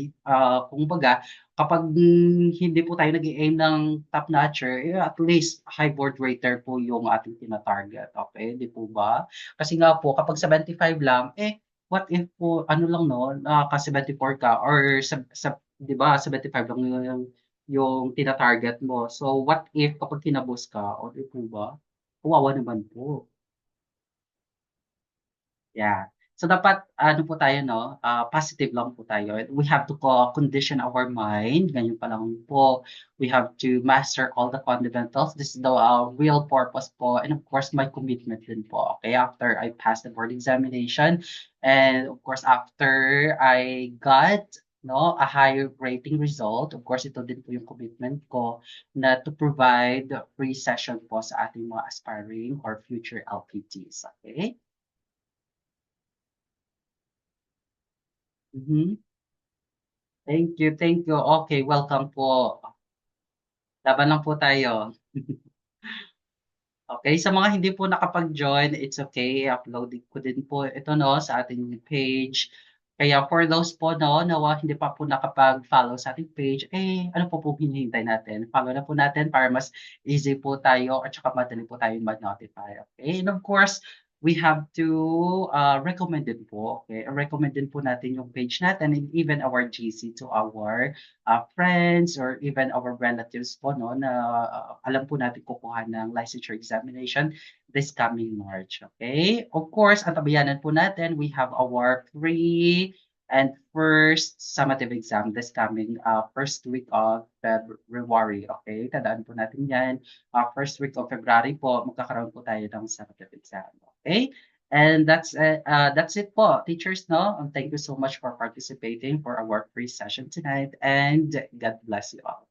kumbaga, kapag hindi po tayo nag-i-aim ng top notcher, eh, at least high board rater po yung ating tina-target. Okay, di po ba? Kasi nga po, kapag 75 lang, eh, what if po, ano lang no, naka-74 ka or di ba, 75 lang yung tina-target mo. So, what if kapag kinabos ka, o di po ba? Kawawa naman po. Yeah. So dapat ano po tayo 'no, positive lang po tayo. We have to condition our mind, ganyan pa lang po. We have to master all the fundamentals. This is the, real purpose po and of course my commitment din po, okay, after I passed the board examination and of course after I got 'no, a higher rating result, of course ito din po yung commitment ko na to provide free session po sa ating mga aspiring or future LPTs, okay? Mhm. Thank you, thank you. Okay, welcome po. Laban lang po tayo. Okay, sa mga hindi po nakapag-join, it's okay. Upload ko din po ito 'no, sa ating page. Kaya for those po 'no, na hindi pa po nakapag-follow sa ating page, eh, ano po hinihintay natin? Follow na po natin para mas easy po tayo at saka madali po tayong ma-notify, okay? And of course, we have to, recommend din po, okay? Recommend din po natin yung page natin and even our GC to our friends or even our relatives po 'no, na alam po natin kukuha ng licensure examination this coming March, okay? Of course, ang tabayanan po natin, we have our pre and first summative exam this coming first week of February, okay? Tandaan po natin 'yan. First week of February po, magkakaroon po tayo ng summative exam, okay? And that's it po, teachers, no? And thank you so much for participating for our free session tonight, and God bless you all.